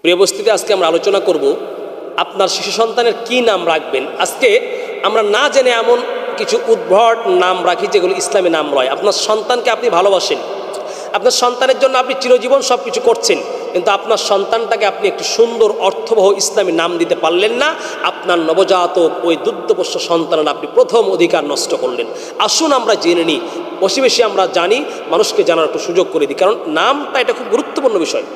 প্রিয় উপস্থিতি, আজকে আমরা আলোচনা করব আপনার শিশু সন্তানের কি নাম রাখবেন। আজকে আমরা না জেনে এমন কিছু উদ্ভট নাম রাখি যেগুলো ইসলামী নাম নয়। আপনার সন্তানকে আপনি ভালোবাসেন, আপনার সন্তানের জন্য আপনি চিরজীবন সব কিছু করছেন, কিন্তু আপনার সন্তানটাকে আপনি একটু সুন্দর অর্থবহ ইসলামী নাম দিতে পারলেন না। আপনার নবজাতক ওই দুগ্ধপোষ্য সন্তানের আপনি প্রথম অধিকার নষ্ট করলেন। আসুন আমরা জেনে নিই, বেশি বেশি আমরা জানি, মানুষকে জানার একটু সুযোগ করে দিই, কারণ নামটা এটা খুব গুরুত্বপূর্ণ বিষয়।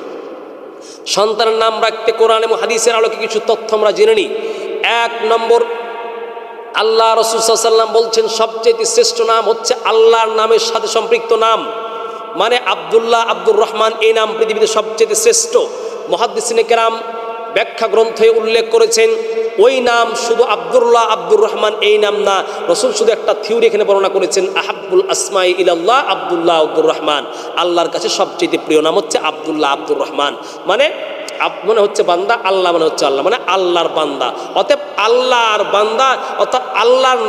সন্তানের নাম রাখতে কোরআন এবং হাদিসের আলোকে কিছু তথ্য আমরা জেনে নিই। 1 নম্বর, আল্লাহ রাসূল সাল্লাল্লাহু আলাইহি ওয়াসাল্লাম বলছেন সবচেয়ে শ্রেষ্ঠ নাম হচ্ছে আল্লাহর নামের সাথে সম্পৃক্ত নাম, মানে আব্দুল্লাহ, আব্দুর রহমান, এই নাম পৃথিবীতে সবচেয়ে শ্রেষ্ঠ। মুহাদ্দিসিনে কেরাম ব্যাখ্যা গ্রন্থে উল্লেখ করেছেন ওই নাম শুধু আব্দুল্লাহ, আব্দুর রহমান এই নাম না, রাসূল শুধু একটা থিওরি এখানে বর্ণনা করেছেন, আহাব্বুল আসমাই ইলাল্লাহ আব্দুল্লাহ আব্দুর রহমান। আল্লাহর কাছে সবচেয়ে প্রিয় নাম হচ্ছে আব্দুল্লাহ, আব্দুর রহমান। মানে মনে হচ্ছে বান্দা, আল্লাহ মানে হচ্ছে আল্লাহ, মানে আল্লাহর বান্দা। অতএব আল্লাহর বান্দা অর্থাৎ আল্লাহর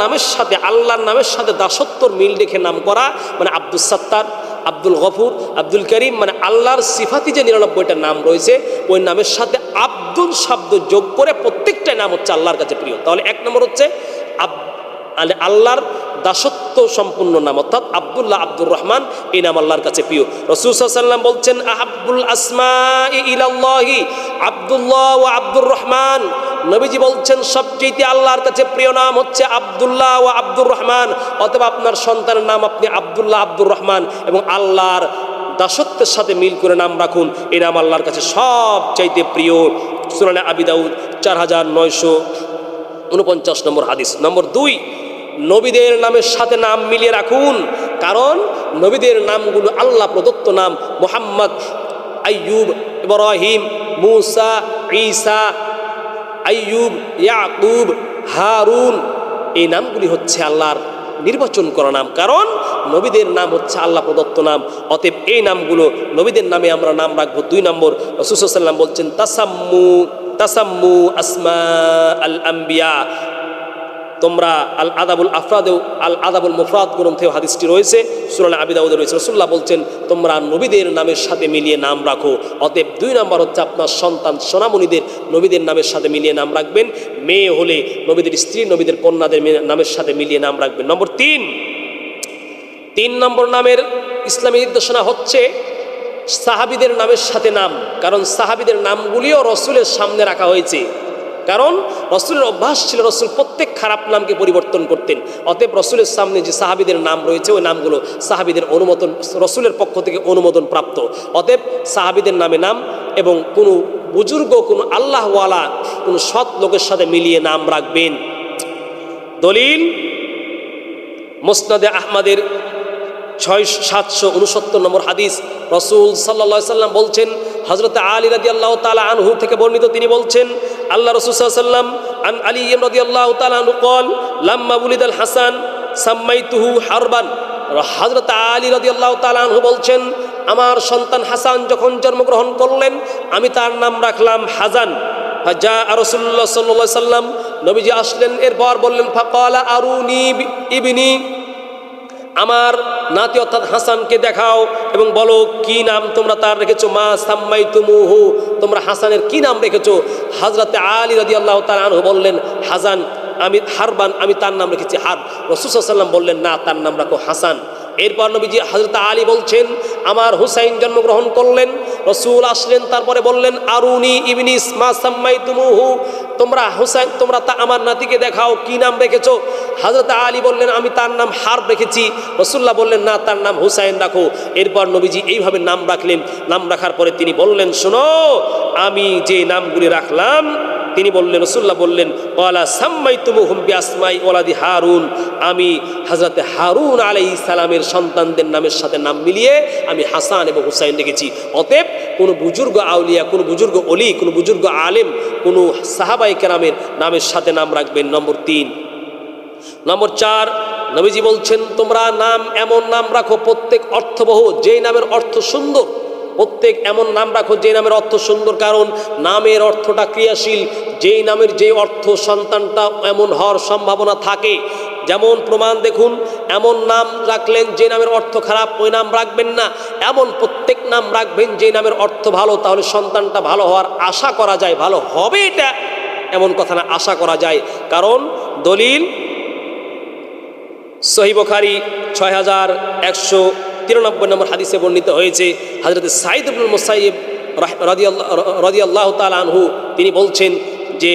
নামের সাথে দাসত্বর মিল রেখে নাম করা, মানে আব্দুল সাত্তার, আব্দুল গফুর, আব্দুল করিম, মানে আল্লাহর সিফাতি যে 99টা নাম রয়েছে ওই নামের সাথে আব্দুল শব্দ যোগ করে প্রত্যেকটাই নাম হচ্ছে আল্লাহর কাছে প্রিয়। তাহলে 1 নম্বর হচ্ছে আল্লাহর দাসত্ব সম্পূর্ণ নাম, অর্থাৎ আব্দুল্লাহ, আব্দুর রহমান, এই নাম আল্লাহর কাছে প্রিয়। রাসূল সাল্লাল্লাহু আলাইহি ওয়াসাল্লাম বলছেন আহাব্বুল আসমাই ইলাল্লাহি আব্দুল্লাহ ওয়া আব্দুর রহমান। নবীজি বলছেন সবচেয়ে আল্লাহর কাছে প্রিয় নাম হচ্ছে আব্দুল্লাহ ওয়া আব্দুর রহমান। অতএব আপনার সন্তানের নাম আপনি আব্দুল্লাহ, আব্দুর রহমান এবং আল্লাহর দাসত্বের সাথে মিল করে নাম রাখুন। এই নাম আল্লাহর কাছে সবচাইতে প্রিয়। সুনানে আবি দাউদ 4949 নম্বর হাদিস। নম্বর 2, নবীদের নামের সাথে নাম মিলিয়ে রাখুন, কারণ নবীদের নামগুলো আল্লাহ প্রদত্ত নাম। মুহাম্মদ, আইয়ুব, ইব্রাহিম, মুসা, ঈসা, আইয়ুব, ইয়াকুব, হারুন, এই নামগুলি হচ্ছে আল্লাহর নির্বাচন করা নাম, কারণ নবীদের নাম হচ্ছে আল্লাহ প্রদত্ত নাম। অতএব এই নামগুলো নবীদের নামে আমরা নাম রাখবো। 2 নম্বর, রাসূল সাল্লাল্লাহু আলাইহি ওয়াসাল্লাম বলছেন তাসাম্মু আসমা আল আম্বিয়া। তোমরা আল আদাবুল আফরাদেও, আল আদাবুল মুফরাদ গ্রন্থেও হাদিসটি রয়েছে, সুনানে আবি দাউদে রয়েছে। রাসূলুল্লাহ বলছেন তোমরা নবীদের নামের সাথে মিলিয়ে নাম রাখো। অতএব 2 নম্বর হচ্ছে আপনার সন্তান সোনামণিদের নবীদের নামের সাথে মিলিয়ে নাম রাখবেন। মেয়ে হলে নবীদের স্ত্রী, নবীদের কন্যাদের নামের সাথে মিলিয়ে নাম রাখবেন। নম্বর 3 নম্বর নামের ইসলামী নির্দেশনা হচ্ছে সাহাবীদের নামের সাথে নাম, কারণ সাহাবীদের নামগুলিও রসুলের সামনে রাখা হয়েছে, কারণ রসুলের অভ্যাস ছিল রসুল প্রত্যেক খারাপ নামকে পরিবর্তন করতেন। অতএব রসুলের সামনে যে সাহাবীদের নাম রয়েছে ওই নামগুলো সাহাবীদের অনুমোদন, রসুলের পক্ষ থেকে অনুমোদন প্রাপ্ত। অতএব সাহাবীদের নামে নাম এবং কোনো বুজুর্গ, কোনো আল্লাহওয়ালা, কোনো সৎ লোকের সাথে মিলিয়ে নাম রাখবেন। দলিল, মুসনাদে আহমদের 6769 নম্বর হাদিস। রাসূল সাল্লাল্লাহু আলাইহি ওয়াসাল্লাম বলছেন, হযরত আলী রাদিয়াল্লাহু তাআলা আনহু থেকে বর্ণিত, তিনি বলছেন আল্লাহ রাসূল সাল্লাল্লাহু আলাইহি ওয়াসাল্লাম আন আলী রাদিয়াল্লাহু তাআলা আনহু قال লাম্মা বুলিদাল হাসান সাম্মাইতুহু হারবান। হযরত আলী রাদিয়াল্লাহু তাআলা আনহু বলছেন আমার সন্তান হাসান যখন জন্মগ্রহণ করলেন আমি তার নাম রাখলাম হাজান। ফাজা রাসূলুল্লাহ সাল্লাল্লাহু আলাইহি ওয়াসাল্লাম, নবীজি আসলেন, এরপর বললেন ফাকালা আরুনি ইবনি, আমার নাতি অর্থাৎ হাসানকে দেখাও এবং বলো কি নাম তোমরা তার রেখেছো। মা সাম্মাইতুমুহু, তোমরা হাসানের কি নাম রেখেছো? হযরতে আলী রাদিয়াল্লাহু তাআলা আনহু বললেন হাসান, আমি হারবান, আমি তার নাম রেখেছি হার। রাসূল সাল্লাল্লাহু আলাইহি ওয়াসাল্লাম বললেন না, তার নাম রাখো হাসান। এরপর নবীজি হযরত আলী বলছেন আমার হুসাইন জন্মগ্রহণ করলেন। রাসূল আসলেন, তারপরে বললেন আরুনি ইবনি মা সাম্মাইতুমুহু, তোমরা হুসাইন, তোমরা তা আমার নাতিকে দেখাও কি নাম রেখেছো। হযরত আলী বললেন আমি তার নাম হারব রেখেছি। রাসূলুল্লাহ বললেন না, তার নাম হুসাইন রাখো। এরপর নবীজি এইভাবে নাম রাখলেন। নাম রাখার পরে তিনি বললেন শোনো, আমি যে নামগুলি রাখলাম, তিনি বললেন, রাসূলুল্লাহ বললেন ওয়ালা সাম্মাইতুমুহুম বিআসমাই ওয়ালাদি হারুন, আমি হযরতে হারুন আলাইহিস সালামের সন্তানদের নামের সাথে নাম মিলিয়ে আমি হাসান এবং হুসাইন রেখেছি। অতএব কোনো বুজুর্গ আউলিয়া, কোনো বুজুর্গ ওলি, কোনো বুজুর্গ আলেম, কোনো সাহাবায়ে কেরামের নামের সাথে নাম রাখবেন। নম্বর 3। নম্বর 4, নবীজি বলছেন তোমরা নাম এমন নাম রাখো প্রত্যেক অর্থবহ, যেই নামের অর্থ সুন্দর। প্রত্যেক এমন নাম রাখো যে নামের অর্থ সুন্দর, কারণ নামের অর্থটা ক্রিয়াশীল। যেই নামের যে অর্থ সন্তানটা এমন হওয়ার সম্ভাবনা থাকে, যেমন প্রমাণ দেখুন, এমন নাম রাখলেন যে নামের অর্থ খারাপ, ওই নাম রাখবেন না। এমন প্রত্যেক নাম রাখবেন যে নামের অর্থ ভালো, তাহলে সন্তানটা ভালো হওয়ার আশা করা যায়। ভালো হবে এটা এমন কথা না, আশা করা যায়। কারণ দলিল সহিহ বুখারী 6193 নম্বর হাদিসে বর্ণিত হয়েছে। হযরত সাঈদ ইবনুল মুসাইয়্যিব রাদিয়াল্লাহু তাআলা আনহু তিনি বলছেন যে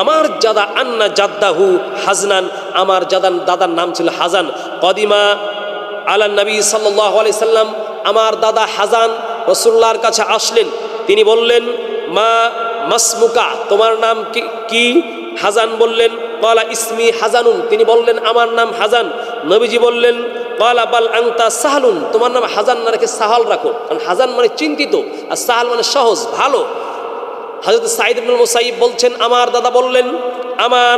আমার জাদা আন্না জাদ্দাহু হাজনান, আমার দাদার নাম ছিল হাজান। কদিমা আলান নবী সাল্লাল্লাহু আলাইহি সাল্লাম, আমার দাদা হাজান রাসূলুল্লাহর কাছে আসলেন। তিনি বললেন মা মাসমুকা, তোমার নাম কি? হাজান বললেন ক্বালা ইসমি হাজানুন, তিনি বললেন আমার নাম হাজান। নবীজি বললেন ক্বালা বাল আনতা সাহলুন, তোমার নাম হাজান না রেখে সাহাল রাখো, কারণ হাজান মানে চিন্তিত আর সাহাল মানে সহজ ভালো। হযরত সাঈদ ইবনুল মুসাইয়্যিব বলছেন আমার দাদা বললেন আমার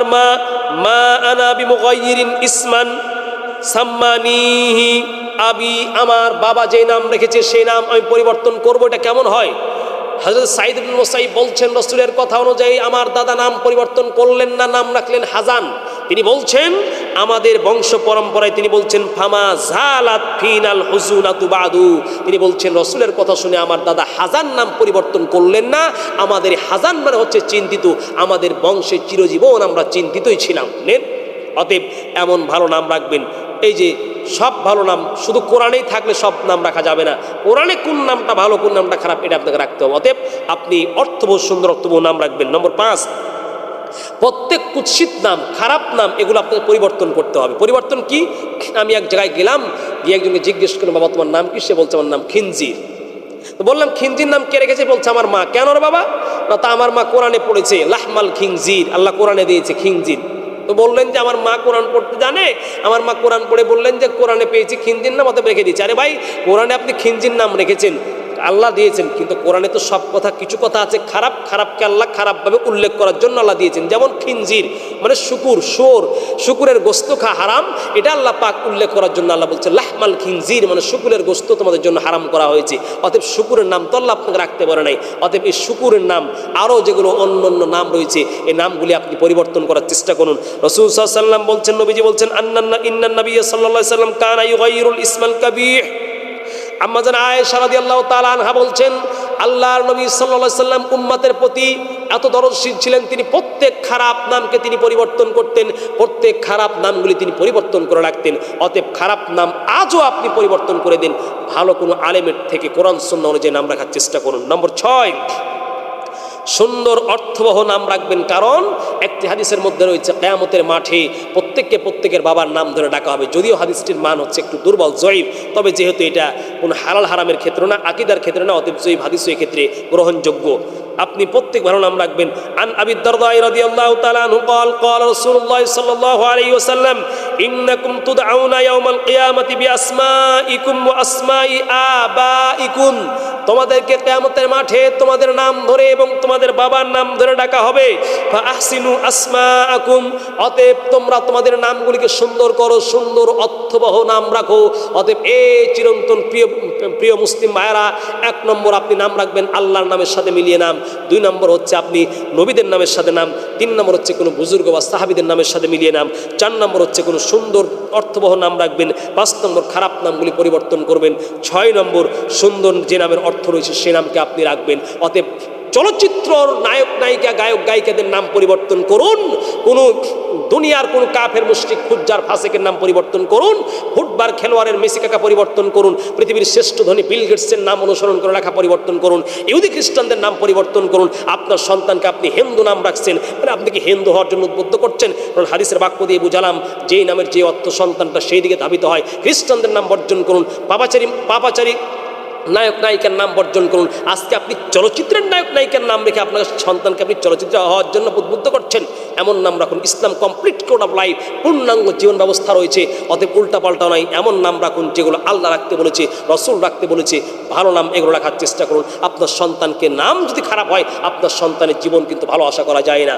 মা আনা বিমুগায়্যিরিন ইসমান সাম্মানিহি আবি, আমার বাবা যে নাম রেখেছে সেই নাম আমি পরিবর্তন করব, এটা কেমন হয়? হযরত সাঈদ ইবনুল মুসাইয়্যিব বলছেন রাসূলের কথা অনুযায়ী আমার দাদা নাম পরিবর্তন করলেন না, নাম রাখলেন হাজান। তিনি বলছেন আমাদের বংশ পরম্পরায় তিনি বলছেন ফামা জালাত ফিনাল হুজুনাতু বাদু, তিনি বলছেন রাসূলের কথা শুনে আমার দাদা হাজান নাম পরিবর্তন করলেন না। আমাদের হাজান মানে হচ্ছে চিন্তিত, আমাদের বংশে চিরজীবন আমরা চিন্তিতই ছিলাম। নেন, অতএব এমন ভালো নাম রাখবেন। এই যে সব ভালো নাম শুধু কোরআনেই থাকলে সব নাম রাখা যাবে না, কোরআনে কোন নামটা ভালো কোন নামটা খারাপ এটা আপনাকে রাখতে হবে। অতএব আপনি অর্থবহ সুন্দর অর্থবহ নাম রাখবেন। নম্বর 5, প্রত্যেক কুৎসিত নাম খারাপ নাম এগুলো আপনাকে পরিবর্তন করতে হবে। পরিবর্তন কি? আমি এক জায়গায় গেলাম, গিয়ে একজনকে জিজ্ঞেস করলাম বাবা তোমার নাম কি? সে বলছে আমার নাম খিনজির। তো বললাম খিনজির নাম কে রেখেছে? বলছে আমার মা। কেন রে বাবা? না তা আমার মা কোরআনে পড়েছে লাহমাল খিনজির, আল্লাহ কোরআনে দিয়েছে খিনজির। তো বললেন যে আমার মা কোরআন পড়তে জানে, আমার মা কোরআন পড়ে বললেন যে কোরআনে পেয়েছি খিনজির নাম, অতএব রেখে দিয়েছে। আরে ভাই, কোরআনে আপনি খিনজির নাম রেখেছেন, আল্লাহ দিয়েছেন, কিন্তু কোরআনে তো সব কথা, কিছু কথা আছে খারাপ, খারাপকে আল্লাহ খারাপভাবে উল্লেখ করার জন্য আল্লাহ দিয়েছেন। যেমন খিনজির মানে শুকুরের গোস্ত খাওয়া হারাম, এটা আল্লাহ পাক উল্লেখ করার জন্য আল্লাহ বলছে লাহমাল খিনজির, মানে শুকুরের গোস্ত তোমাদের জন্য হারাম করা হয়েছে। অতএব শুকুরের নাম তো আল্লাহ আপনাকে রাখতে পারে নাই। অতএব এই শুকুরের নাম আরও যেগুলো অন্য অন্য নাম রয়েছে এই নামগুলি আপনি পরিবর্তন করার চেষ্টা করুন। রাসূল সাল্লাল্লাহু আলাইহি ওয়াসাল্লাম বলছেন, নবীজি বলছেন ইন্নান নবী সাল্লাল্লাহু আলাইহি ওয়াসাল্লাম কানা ইউগাইয়িরুল ইসমাল কাবীহ। আম্মা জান আয়েশা রাদিয়াল্লাহু তাআলা আনহা বলছেন আল্লাহর নবী সাল্লাল্লাহু আলাইহি ওয়াসাল্লাম উম্মতের প্রতি এত দরদশীল ছিলেন, তিনি প্রত্যেক খারাপ নামকে তিনি পরিবর্তন করতেন, প্রত্যেক খারাপ নামগুলি তিনি পরিবর্তন করে রাখতেন। অতএব খারাপ নাম আজও আপনি পরিবর্তন করে দিন, ভালো কোনো আলেমের থেকে কোরআন সুন্নাহ অনুযায়ী নাম রাখার চেষ্টা করুন। নম্বর 6, সুন্দর অর্থবহ নাম রাখবেন। কারণ একটি হাদিসের মধ্যে রয়েছে কিয়ামতের মাঠে প্রত্যেকের বাবার নাম ধরে ডাকা হবে। যদিও হাদিসটির মান হচ্ছে একটু দুর্বল, জয়ীফ, তবে যেহেতু এটা কোনো হালাল হারামের ক্ষেত্রে না, আকীদার ক্ষেত্রে না, অতএব জয়ীফ হাদিস এই ক্ষেত্রে গ্রহণযোগ্য। আপনি প্রত্যেক ভালো নাম রাখবেন। আন আবি দারদা রাদিয়াল্লাহু তাআলা আনহু قال قال رسول الله صلى الله عليه وسلم انكم تدعون يوم القيامه باسمائكم واسماء آبائكم, তোমাদেরকে কিয়ামতের মাঠে তোমাদের নাম ধরে এবং তোমাদের বাবার নাম ধরে ডাকা হবে। ফাআহসিনু আসমাআকুম, অতএব তোমরা তোমাদের নামগুলিকে সুন্দর করো, সুন্দর অর্থবহ নাম রাখো। অতএব এই চিরন্তন প্রিয় মুসলিম ভাইয়েরা, 1 নম্বর আপনি নাম রাখবেন আল্লাহর নামের সাথে মিলিয়ে নাম, 2 নম্বর হচ্ছে আপনি নবীদের নামের সাথে নাম, 3 নম্বর হচ্ছে কোনো বুজুর্গ বা সাহাবীদের নামের সাথে মিলিয়ে নাম, 4 নম্বর হচ্ছে কোনো সুন্দর অর্থবহ নাম রাখবেন, 5 নম্বর খারাপ নামগুলি পরিবর্তন করবেন, 6 নম্বর সুন্দর যে নামের অর্থ রয়েছে সে নামকে আপনি রাখবেন। অতএব চলচ্চিত্রর নায়ক নায়িকা গায়ক গায়িকাদের নাম পরিবর্তন করুন, কোনো দুনিয়ার কোনো কাফের মুশরিক ফুজ্জার ফাসিকের নাম পরিবর্তন করুন, ফুটবল খেলোয়াড়ের মেসি কাকা পরিবর্তন করুন, পৃথিবীর শ্রেষ্ঠ ধনী বিল গেটসের নাম অনুসরণ করে রাখা পরিবর্তন করুন, ইহুদি খ্রিস্টানদের নাম পরিবর্তন করুন। আপনার সন্তানকে আপনি হিন্দু নাম রাখছেন, মানে আপনি কি হিন্দু হওয়ার জন্য উদ্বুদ্ধ করছেন? কারণ হাদিসের বাক্য দিয়ে বুঝালাম যেই নামের যে অর্থ সন্তানটা সেই দিকে ধাবিত হয়। খ্রিস্টানদের নাম বর্জন করুন, পাপাচারী নায়ক নায়িকার নাম বর্জন করুন। আজকে আপনি চলচ্চিত্রের নায়ক নায়িকার নাম রেখে আপনার সন্তানকে আপনি চলচ্চিত্র হওয়ার জন্য উদ্বুদ্ধ করছেন। এমন নাম রাখুন। ইসলাম কমপ্লিট কোড অফ লাইফ, পূর্ণাঙ্গ জীবন ব্যবস্থা রয়েছে, অতএব উল্টাপাল্টা নাই। এমন নাম রাখুন যেগুলো আল্লাহ রাখতে বলেছে, রসুল রাখতে বলেছে, ভালো নাম এগুলো রাখার চেষ্টা করুন। আপনার সন্তানকে নাম যদি খারাপ হয় আপনার সন্তানের জীবন কিন্তু ভালো আশা করা যায় না।